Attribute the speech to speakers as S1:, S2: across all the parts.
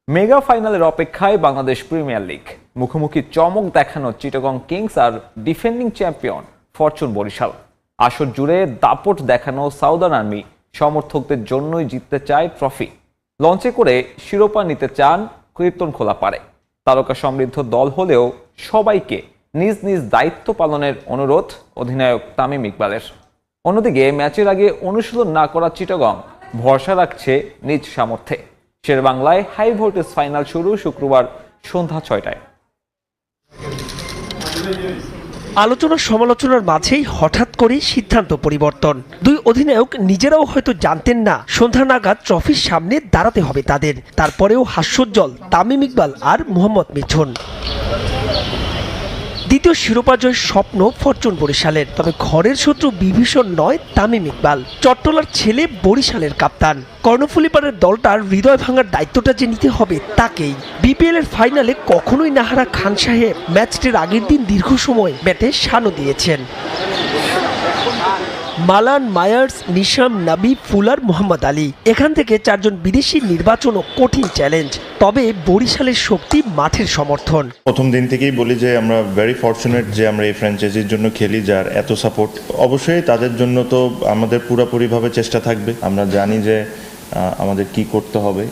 S1: Mega ফাইনালের অপেক্ষায় Bangladesh premier league. মুখোমুখি চমক দেখানো চিটাগং কিংস আর ডিফেন্ডিং চ্যাম্পিয়ন ফরচুন বরিশাল। আসর জুড়ে দাপট দেখানো সাউদার্ন আর্মি সমর্থকদের জন্যই জিততে চায় ট্রফি। লঞ্চে করে শিরোপা নিতে চান কীর্তনখোলা পারে। তারকা সমৃদ্ধ দল হলেও সবাইকে নিজ নিজ দায়িত্ব পালনের অনুরোধ অধিনায়ক তামিম ইকবালের। অন্যদিকে ম্যাচের আগে অনুশীলন না করা চিটাগং ভরসা রাখছে নিজ সামর্থ্যে। শেরবাংলায় হাই ভোল্টেজ ফাইনাল শুরু শুক্রবার সন্ধ্যা 6টায়।
S2: আলোচনা সমালোচনার মাঝেই হঠাৎ করে সিদ্ধান্ত পরিবর্তন। দুই অধিনায়ক নিজেরাও হয়তো জানতেন না সন্ধ্যা নাগাদ ট্রফির সামনে দাঁড়াতে হবে তাদের। তারপরেও হাস্যোজ্জ্বল তামিম ইকবাল আর মোহাম্মদ মিঠুন। দ্বিতীয় শিরোপা জয়ের স্বপ্ন ফরচুন বরিশালের, তবে ঘরের শত্রু বিভীষণ নয় তামিম ইকবাল। চট্টলার ছেলে, বরিশালের কাপ্তান। কর্ণফুলীপাড়ের দলটার হৃদয় ভাঙার দায়িত্বটা যে নিতে হবে তাকেই। বিপিএল এর ফাইনালে কখনোই নাহারা খান সাহেব ম্যাচটির আগের দিন দীর্ঘ সময় ব্যাটে শানও দিয়েছেন। মালান, মায়ার্স, নিশাম, নাবি, ফুলার, মোহাম্মদ আলী, এখান থেকে চারজন বিদেশি নির্বাচনও কঠিন চ্যালেঞ্জ। তবে বরিশালের শক্তি মাঠের সমর্থন।
S3: প্রথম দিন থেকেই বলি যে আমরা ভেরি ফরচুনেট যে আমরা এই ফ্র্যাঞ্চাইজির জন্য খেলি, যার এত সাপোর্ট। অবশ্যই তাদের জন্য তো আমাদের পুরোপুরিভাবে চেষ্টা থাকবে। আমরা জানি যে আমাদের কি করতে হবে।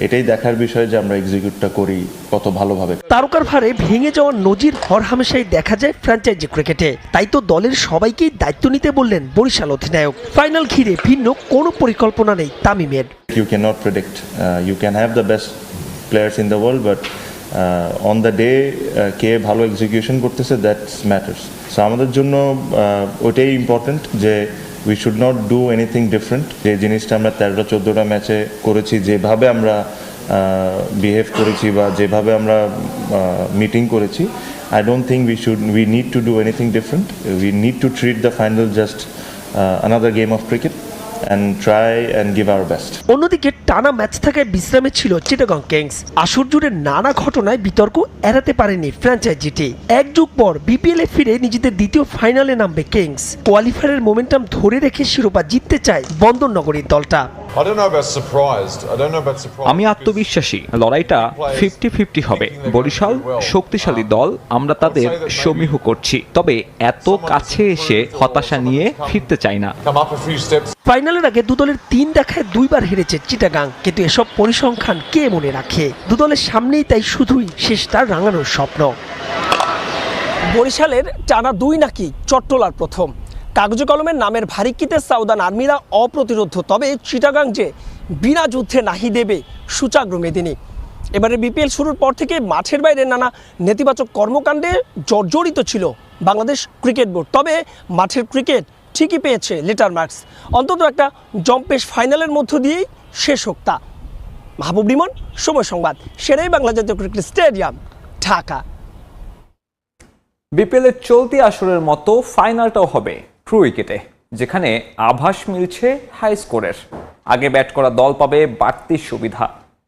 S3: এটাই দেখার বিষয় যে আমরা এক্সিকিউটটা করি কত ভালোভাবে।
S2: তারকার ভারে ভেঙে যাওয়া নজির হরহামেশাই দেখা যায় ফ্র্যাঞ্চাইজি ক্রিকেটে। তাই তো দলের সবাইকেই দায়িত্ব নিতে বললেন বরিশাল অধিনায়ক। ফাইনাল ঘিরে ভিন্ন কোনো পরিকল্পনা নেই তামিমের।
S3: You can not predict, you can have the best players in the world, but on the day কে ভালো এক্সিকিউশন করতেছে, দ্যাটস ম্যাটার্স। সো আমাদের জন্য ওইটাই ইম্পর্টেন্ট যে we should not do anything different. যে জিনিসটা আমরা 13-14টা ম্যাচে করেছি, যেভাবে আমরা বিহেভ করেছি বা যেভাবে আমরা মিটিং করেছি, I don't think we need to do anything different. We need to treat the final just another game of cricket and try and give our best.
S2: অন্যদিকে টানা ম্যাচ থাকায় বিশ্রামে ছিল চিটাগং কিংস। আসর জুড়ে নানা ঘটনায় বিতর্ক এড়াতে পারেনি ফ্র্যাঞ্চাইজিটি। এক যুগ পর বিপিএল এ ফিরে নিজেদের দ্বিতীয় ফাইনালে নামবে কিংস। কোয়ালিফায়ারের মোমেন্টাম ধরে রেখে শিরোপা জিততে চায় বন্দরনগরীর দলটা।
S1: আমি আত্মবিশ্বাসী, লড়াইটা 50-50 হবে। বরিশাল শক্তিশালী দল, আমরা তাদের সমীহ করছি। তবে এত কাছে এসে হতাশা নিয়ে ফিরতে চাই না।
S2: ফাইনালের আগে দুদলের 3 দেখায় 2 বার হেরেছে চিটাগাং, কিন্তু এসব পরিসংখ্যান কে মনে রাখে? দুদলের সামনেই তাই শুধুই শেষটা রাঙানোর স্বপ্ন। বরিশালের টানা 2 নাকি চট্টলার প্রথম। কাগজে কলমের নামের ভারিক্কিতে সাউদার্ন আর্মিরা অপ্রতিরোধ্য, তবে চিটাগাং যে বিনা যুদ্ধে নাহি দেবে সূচাগ্র মেদিনী। এবারে বিপিএল শুরুর পর থেকে মাঠের বাইরে নানা নেতিবাচক কর্মকাণ্ডে জর্জরিত ছিল বাংলাদেশ ক্রিকেট বোর্ড। তবে মাঠের ক্রিকেট ঠিকই পেয়েছে লেটার মার্কস। অন্তত একটা জম্পেশ ফাইনালের মধ্য দিয়েই শেষ হোক তা। মাহবুব রিমন, সময় সংবাদ, শেরেই বাংলা জাতীয় ক্রিকেট স্টেডিয়াম, ঢাকা।
S1: বিপিএল এর চলতি আসরের মতো ফাইনালটাও হবে ট্রু উইকেটে, যেখানে আভাস মিলছে হাই স্কোরের। আগে ব্যাট করা দল পাবে বাড়তি সুবিধা।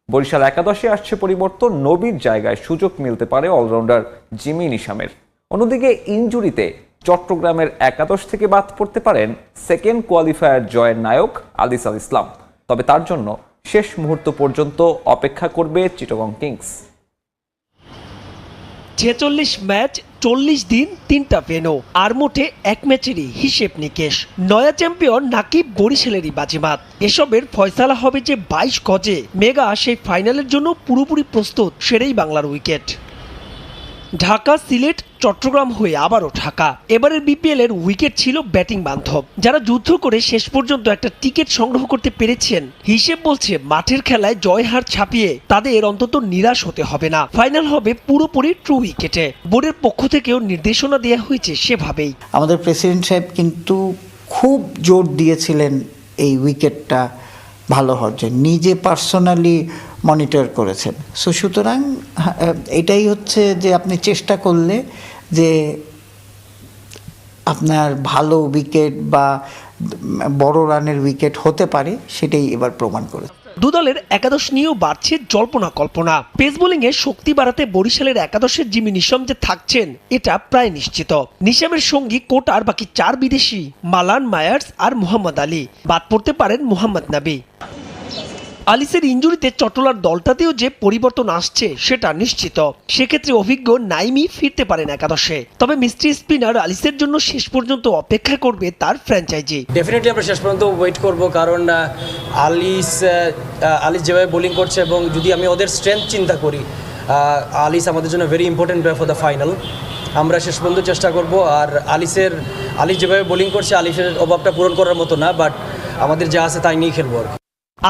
S1: বরিশাল একাদশে আসছে পরিবর্তন, নবীর জায়গায় সুযোগ মিলতে পারে অলরাউন্ডার জিমি নিশামের। অন্যদিকে ইনজুরিতে চট্টগ্রামের একাদশ থেকে বাদ পড়তে পারেন সেকেন্ড কোয়ালিফায়ার জয়ের নায়ক আদিস আল ইসলাম। তবে তার জন্য শেষ মুহূর্ত পর্যন্ত অপেক্ষা করবে চিটাগং কিংস।
S2: 46 ম্যাচ, 40 দিন, 3টা ভেন্যু, আর মোটে এক ম্যাচেরই হিসেব নিকেশ। নয়া চ্যাম্পিয়ন নাকি বরিশালেরই বাজিমাত? এসবের ফয়সালা হবে যে 22 গজে। মেগা সেই ফাইনালের জন্য পুরোপুরি প্রস্তুত শেরেই বাংলার উইকেট। ঢাকা, সিলেট, চট্টগ্রাম হয়ে আবারও ঢাকা। এবারের বিপিএল এর উইকেট ছিল ব্যাটিং বান্ধব। যারা যুদ্ধ করে শেষ পর্যন্ত একটা টিকিট সংগ্রহ করতে পেরেছেন, হিসেব বলছে মাঠের খেলায় জয় হার ছাপিয়ে তাদের অন্তত নিরাশ হতে হবে না। ফাইনাল হবে পুরোপুরি ট্রু উইকেটে। বোর্ডের পক্ষ থেকেও নির্দেশনা দেওয়া হয়েছে সেভাবেই।
S4: আমাদের প্রেসিডেন্ট সাহেব কিন্তু খুব জোর দিয়েছিলেন এই উইকেটটা ভালো হওয়ার জন্য, নিজে পার্সোনালি মনিটর করেছেন। সো সুতরাং এটাই হচ্ছে যে আপনি চেষ্টা করলে যে আপনার ভালো উইকেট বা বড় রানের উইকেট হতে পারে, সেটাই এবার প্রমাণ করেছে।
S2: দুদলের একাদশ নিয়েও বাড়ছে জল্পনা কল্পনা। পেস বোলিংয়ে শক্তি বাড়াতে বরিশালের একাদশের জিমি নিশাম যে থাকছেন এটা প্রায় নিশ্চিত। নিশামের সঙ্গী কোটার বাকি 4 বিদেশি মালান, মায়ার্স আর মোহাম্মদ আলী। বাদ পড়তে পারেন মোহাম্মদ নাবি। আলিসের ইনজুরিতে চট্টলার দলটাতেও যে পরিবর্তন আসছে সেটা নিশ্চিত। সেক্ষেত্রে অভিজ্ঞ নাইমি ফিরতে পারেন একাদশে। তবে মিস্ট্রি স্পিনার আলিসের জন্য শেষ পর্যন্ত অপেক্ষা করবে তার ফ্র্যাঞ্চাইজি।
S5: ডেফিনেটলি আমরা শেষ পর্যন্ত ওয়েট করব, কারণ আলিস যেভাবে বোলিং করছে এবং যদি আমি ওদের স্ট্রেংথ চিন্তা করি, আলিস আমাদের জন্য very important for the final. আমরা শেষ পর্যন্ত চেষ্টা করব। আর আলিস যেভাবে বোলিং করছে, আলিসের অভাবটা পূরণ করার মতো না, বাট আমাদের যা আছে তাই নিয়ে খেলবো।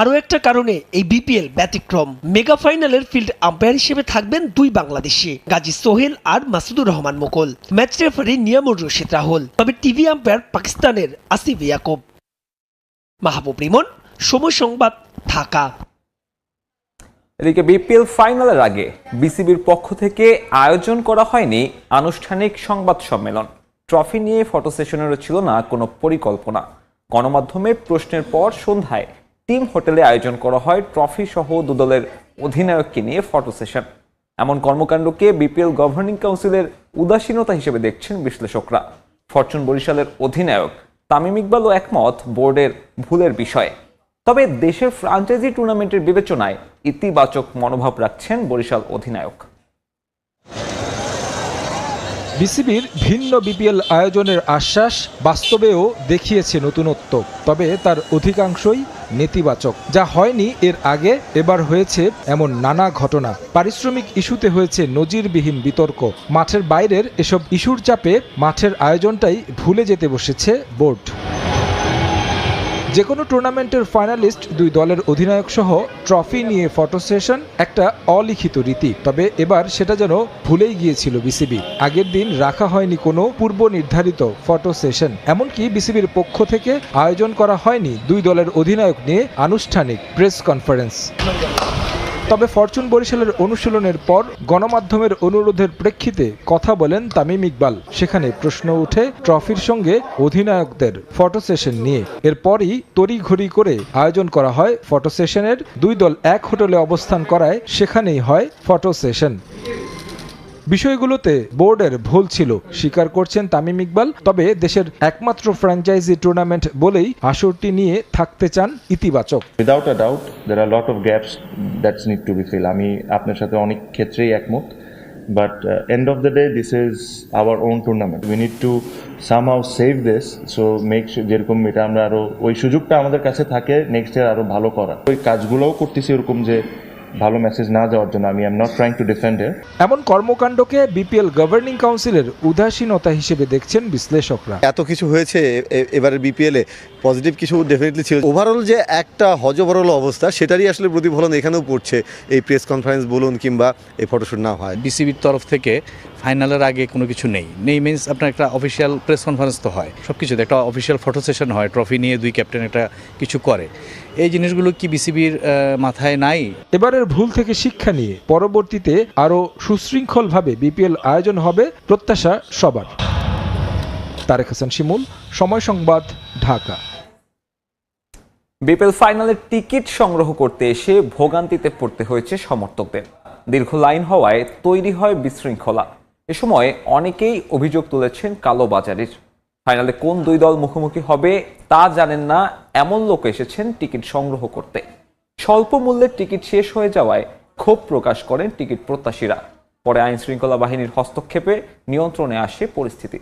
S2: আরও একটা কারণে এই বিপিএল ব্যতিক্রম। মেগা ফাইনালের ফিল্ড আম্পায়ার হিসেবে থাকবেন দুই বাংলাদেশি, গাজী সোহেল আর মাসুদুর রহমান মুকুল। Match referee Niyamur Rashid Rahul. তবে টিভি আম্পায়ার পাকিস্তানের আসিফ ইয়াকুব। মাহবুব রিমন, সময় সংবাদ, ঢাকা।
S1: এদিকে বিপিএল ফাইনালের আগে বিসিবির পক্ষ থেকে আয়োজন করা হয়নি আনুষ্ঠানিক সংবাদ সম্মেলন। ট্রফি নিয়ে ফটো সেশনেরও ছিল না কোনো পরিকল্পনা। গণমাধ্যমে প্রশ্নের পর সন্ধ্যায় টিম হোটেলে আয়োজন করা হয় ট্রফি সহ দুদলের অধিনায়ককে নিয়ে ফটো সেশন। এমন কর্মকাণ্ডকে বিপিএল গভর্নিং কাউন্সিলের উদাসীনতা হিসেবে দেখছেন বিশ্লেষকরা। ফরচুন বরিশালের অধিনায়ক তামিম ইকবালও একমত বোর্ডের ভুলের বিষয়ে। তবে দেশের ফ্রাঞ্চাইজি টুর্নামেন্টের বিবেচনায় ইতিবাচক মনোভাব রাখছেন বরিশাল অধিনায়ক।
S6: বিসিবির ভিন্ন বিপিএল আয়োজনের আশ্বাস বাস্তবেও দেখিয়েছে নতুনত্ব, তবে তার অধিকাংশই নেতিবাচক। যা হয়নি এর আগে, এবার হয়েছে এমন নানা ঘটনা। পারিশ্রমিক ইস্যুতে হয়েছে নজিরবিহীন বিতর্ক। মাঠের বাইরের এসব ইস্যুর চাপে মাঠের আয়োজনটাই ভুলে যেতে বসেছে বোর্ড। যে কোনো টুর্নামেন্টের ফাইনালিস্ট দুই দলের অধিনায়ক সহ ট্রফি নিয়ে ফটো সেশন একটা অলিখিত রীতি। তবে এবার সেটা যেন ভুলেই গিয়েছিল বিসিবি। আগের দিন রাখা হয়নি কোনো পূর্ব নির্ধারিত ফটো সেশন। এমনকি বিসিবির পক্ষ থেকে আয়োজন করা হয়নি দুই দলের অধিনায়ক নিয়ে আনুষ্ঠানিক প্রেস কনফারেন্স। তবে ফরচুন বরিশালের অনুশীলনের পর গণমাধ্যমের অনুরোধের প্রেক্ষিতে কথা বলেন তামিম ইকবাল। সেখানে প্রশ্ন ওঠে ট্রফির সঙ্গে অধিনায়কদের ফটো সেশন নিয়ে। এরপরই তড়িঘড়ি করে আয়োজন করা হয় ফটো সেশনের। দুই দল এক হোটেলে অবস্থান করায় সেখানেই হয় ফটো সেশন। বিষয়গুলোতে বোর্ডের ভুল ছিল স্বীকার করছেন তামিম ইকবাল। তবে দেশের একমাত্র ফ্র্যাঞ্চাইজি টুর্নামেন্ট বলেই আসরটি নিয়ে থাকতে চান ইতিবাচক।
S3: Without a doubt there are lot of gaps that's need to be fill. আমি আপনার সাথে অনেক ক্ষেত্রেই একমত, but end of the day this is our own tournament. We need to somehow save this, so make যেরকম এটা আমরা আরও ওই সুযোগটা আমাদের কাছে থাকে নেক্সট ইয়ার আরও ভালো করা। ওই কাজগুলোও করতেছি ওরকম যে ভালো মেসেজ না যাওয়ার জন্য। আমি am not trying to defend here.
S6: এমন কর্মকাণ্ডকে বিপিএল গভর্নিং কাউন্সিলের উদাসীনতা হিসেবে দেখছেন বিশ্লেষকরা।
S7: এত কিছু হয়েছে এবারের বিপিএলে, পজিটিভ কিছু ডেফিনেটলি ছিল। ওভারঅল যে একটা হজবরল অবস্থা সেটারই আসলে প্রতিফলন এখানেও পড়ছে। এই প্রেস কনফারেন্স বলুন কিংবা এই ফটোশুট না হয়।
S8: বিসিবির তরফ থেকে ফাইনালের আগে কোনো কিছু নেই মিনস আপনার একটা অফিসিয়াল প্রেস কনফারেন্স তো হয়, সব কিছুতে একটা অফিসিয়াল ফটো সেশন হয়, ট্রফি নিয়ে দুই ক্যাপ্টেন একটা কিছু করে। এই জিনিসগুলো কি বিসিবির মাথায় নাই?
S6: এবারের ভুল থেকে শিক্ষা নিয়ে পরবর্তীতে আরও সুশৃঙ্খলভাবে বিপিএল আয়োজন হবে প্রত্যাশা সবার। তারেক হাসান শিমুল, সময় সংবাদ, ঢাকা।
S1: বিপিএল ফাইনালের টিকিট সংগ্রহ করতে এসে ভোগান্তিতে পড়তে হয়েছে সমর্থকদের। দীর্ঘ লাইন হওয়ায় তৈরি হয় বিশৃঙ্খলা। এ সময় অনেকেই অভিযোগ তুলেছেন কালোবাজারির। ফাইনালে কোন দুই দল মুখোমুখি হবে তা জানেন না এমন লোক এসেছেন টিকিট সংগ্রহ করতে। স্বল্প মূল্যের টিকিট শেষ হয়ে যাওয়ায় ক্ষোভ প্রকাশ করেন টিকিট প্রত্যাশীরা। পরে আইন শৃঙ্খলা বাহিনীর হস্তক্ষেপে নিয়ন্ত্রণে আসে পরিস্থিতি।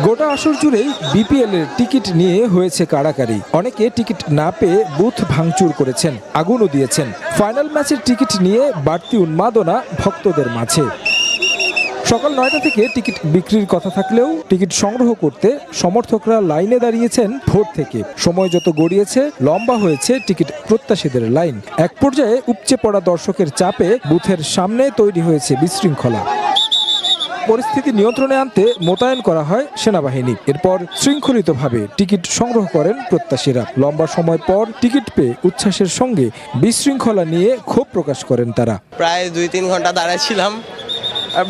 S6: গোটা আসর জুড়েই বিপিএল এর টিকিট নিয়ে হয়েছে কাড়াকাড়ি। অনেকে টিকিট না পেয়ে বুথ ভাঙচুর করেছেন, আগুনও দিয়েছেন। ফাইনাল ম্যাচের টিকিট নিয়ে বাড়তি উন্মাদনা ভক্তদের মাঝে। সকাল 9টা থেকে টিকিট বিক্রির কথা থাকলেও টিকিট সংগ্রহ করতে সমর্থকরা লাইনে দাঁড়িয়েছেন ভোর থেকে। সময় যত গড়িয়েছে লম্বা হয়েছে টিকিট প্রত্যাশীদের লাইন। এক পর্যায়ে উপচে পড়া দর্শকের চাপে বুথের সামনে তৈরি হয়েছে বিশৃঙ্খলা। পরিস্থিতি নিয়ন্ত্রণে আনতে মোতায়েন করা হয় সেনাবাহিনী। এরপর শৃঙ্খলিতভাবে টিকিট সংগ্রহ করেন প্রত্যাশীরা। লম্বা সময় পর টিকিট পেয়ে উচ্ছ্বাসের সঙ্গে বিশৃঙ্খলা নিয়ে ক্ষোভ প্রকাশ করেন তারা।
S9: প্রায় 2-3 ঘন্টা দাঁড়াইছিলাম,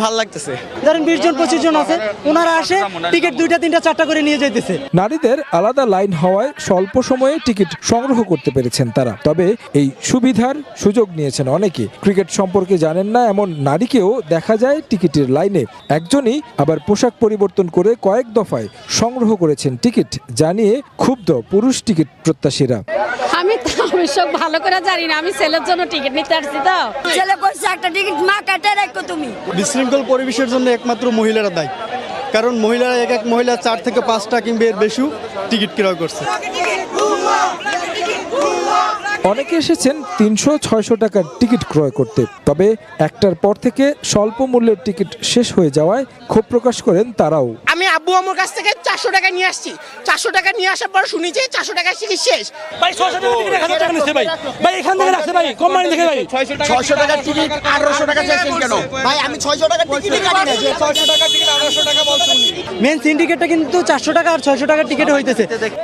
S9: ভালো লাগতেছে।
S10: ধরেন 20 জন 25 জন আছে, ওনারা আসে টিকিট 2টা 3টা 4টা করে নিয়ে যাইতেছে।
S6: নারীদের আলাদা লাইন হওয়ায় স্বল্প সময়ে টিকিট সংগ্রহ করতে পেরেছেন তারা। তবে এই সুবিধার সুযোগ নিয়েছেন অনেকে। ক্রিকেট সম্পর্কে জানেন না এমন নারীকেও দেখা যায় টিকিটের লাইনে। একজনই আবার পোশাক পরিবর্তন করে কয়েক দফায় সংগ্রহ করেছেন টিকিট, জানিয়ে ক্ষুব্ধ পুরুষ টিকিট প্রত্যাশীরা।
S11: আমি তো অবশ্য ভালো করে জানি না, আমি ছেলের জন্য টিকিট নিতে আসছি তো। ছেলে কইছে একটা টিকিট মা কাটে রাখো তুমি।
S10: বিশৃঙ্খল পরিবেশের জন্য একমাত্র মহিলারা দায়ী, কারণ মহিলারা এক মহিলা 4 থেকে 5টা কিংবা এর বেশি টিকিট ক্রয় করছে।
S6: অনেকে এসেছেন 300-600 টাকার টিকিট ক্রয় করতে। তবে একটার পর থেকে স্বল্প মূল্যের টিকিট শেষ হয়ে যাওয়ায় ক্ষোভ প্রকাশ করেন তারাও।
S9: আমি আব্বু আমার কাছ থেকে 400 টাকা নিয়ে আসছি। 400 টাকা নিয়ে আসার পর শুনি যে 400 টাকা টিকিট শেষ।
S10: ভাই 600 টাকা টিকিট 1000 টাকা নিছে ভাই। ভাই এখান থেকে রাখছে ভাই, কোম্পানি থেকে ভাই।
S9: 600 টাকার টিকিট 1800 টাকা চেয়েছেন কেন? ভাই আমি 600 টাকা টিকিট কাটি না, যে 600 টাকা টিকিট 1800 টাকা বলছেন।
S10: মেন সিন্ডিকেটটা কিন্তু 400 টাকা আর 600 টাকার টিকিট হইতেছে।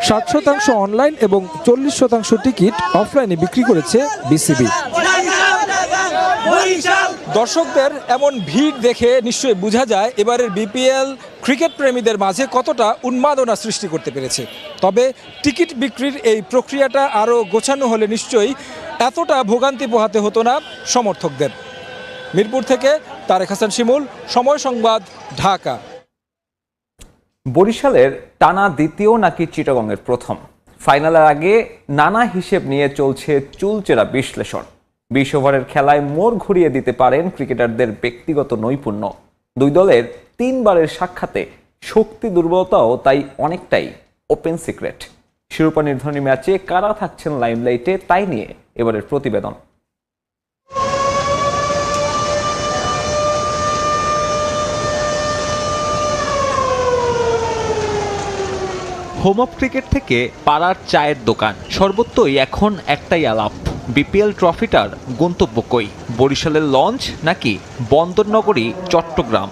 S6: 60% অনলাইন এবং 40% টিকিট অফলাইনে বিক্রি করেছে বিসিবি। দর্শকদের এমন ভিড় দেখে নিশ্চয়ই বোঝা যায় এবারের বিপিএল ক্রিকেট প্রেমীদের মাঝে কতটা উন্মাদনা সৃষ্টি করতে পেরেছে। তবে টিকিট বিক্রির এই প্রক্রিয়াটা আরও গোছানো হলে নিশ্চয়ই এতটা ভোগান্তি পোহাতে হতো না সমর্থকদের। মিরপুর থেকে তারেক হাসান শিমুল, সময় সংবাদ, ঢাকা।
S1: বরিশালের টানা দ্বিতীয় নাকি চিটাগংয়ের প্রথম? ফাইনালের আগে নানা হিসেব নিয়ে চলছে চুলচেরা বিশ্লেষণ। 20 ওভারের খেলায় মোড় ঘুরিয়ে দিতে পারেন ক্রিকেটারদের ব্যক্তিগত নৈপুণ্য। দুই দলের 3 বারের সাক্ষাতে শক্তি দুর্বলতাও তাই অনেকটাই ওপেন সিক্রেট। শিরোপা নির্ধারণী ম্যাচে কারা থাকছেন লাইমলাইটে তাই নিয়ে এবারের প্রতিবেদন। হোম অফ ক্রিকেট থেকে পাড়ার চায়ের দোকান, সর্বত্রই এখন একটাই আলাপ, বিপিএল ট্রফিটার গন্তব্য কই? বরিশালের লঞ্চ নাকি বন্দরনগরী চট্টগ্রাম?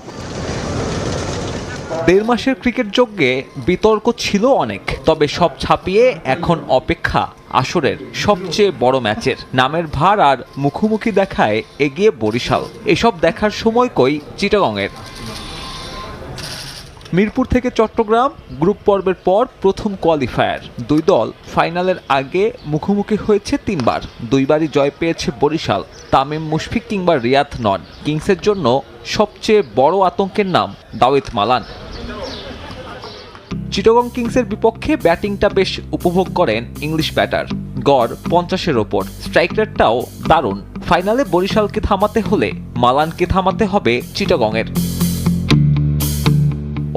S1: 1.5 মাসের ক্রিকেট যজ্ঞে বিতর্ক ছিল অনেক, তবে সব ছাপিয়ে এখন অপেক্ষা আসরের সবচেয়ে বড় ম্যাচের। নামের ভার আর মুখোমুখি দেখায় এগিয়ে বরিশাল। এসব দেখার সময় কই চিটাগংয়ের? মিরপুর থেকে চট্টগ্রাম গ্রুপ পর্বের পর প্রথম কোয়ালিফায়ার। দুই দল ফাইনালের আগে মুখোমুখি হয়েছে 3 বার। 2 বারই জয় পেয়েছে বরিশাল। তামিম মুশফিক কিংবা রিয়াদ নন। কিংসের জন্য সবচেয়ে বড় আতঙ্কের নাম দাউদ মালান। চিটাগং কিংসের বিপক্ষে ব্যাটিংটা বেশ উপভোগ করেন ইংলিশ ব্যাটার। গড় 50-এর ওপর, স্ট্রাইক রেটটাও দারুণ। ফাইনালে বরিশালকে থামাতে হলে মালানকে থামাতে হবে চিটাগংয়ের।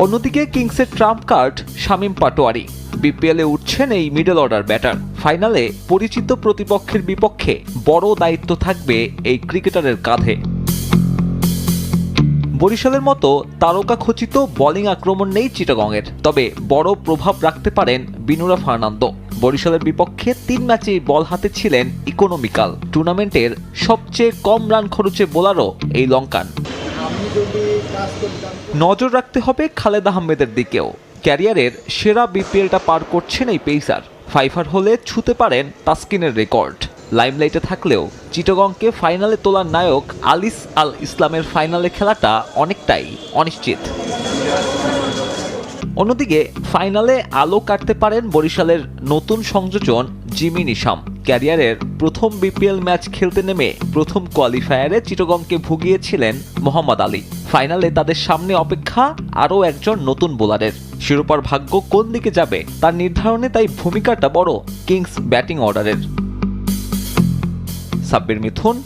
S1: অন্যদিকে কিংসের ট্রাম্প কার্ড শামীম পাটোয়ারি। বিপিএলে উঠছেন এই মিডল অর্ডার ব্যাটার। ফাইনালে পরিচিত প্রতিপক্ষের বিপক্ষে বড় দায়িত্ব থাকবে এই ক্রিকেটারের কাঁধে। বরিশালের মতো তারকা খচিত বোলিং আক্রমণ নেই চিটাগংয়ের, তবে বড় প্রভাব রাখতে পারেন বিনুরা ফার্নান্দো। বরিশালের বিপক্ষে 3 ম্যাচেই বল হাতে ছিলেন ইকোনমিক্যাল। টুর্নামেন্টের সবচেয়ে কম রান খরচে বোলারও এই লঙ্কান। নজর রাখতে হবে খালেদ আহমেদের দিকেও। ক্যারিয়ারের সেরা বিপিএলটা পার করছেন এই পেসার। 5 হলে ছুঁতে পারেন তাসকিনের রেকর্ড। লাইমলাইটে থাকলেও চিটাগংকে ফাইনালে তোলার নায়ক আলিস আল ইসলামের ফাইনালে খেলাটা অনেকটাই অনিশ্চিত। অন্যদিকে ফাইনালে আলো কাটতে পারেন বরিশালের নতুন সংযোজন জিমি নিশাম। ক্যারিয়ারের প্রথম বিপিএল ম্যাচ খেলতে নেমে প্রথম কোয়ালিফায়ারে চিটাগংকে ভুগিয়েছিলেন মোহাম্মদ আলী। ফাইনালে তাদের সামনে অপেক্ষা আরও একজন নতুন বোলারের। শিরোপার ভাগ্য কোন দিকে যাবে তার নির্ধারণে তাই ভূমিকাটা বড় কিংস ব্যাটিং অর্ডারের। সাব্বির মিথুন,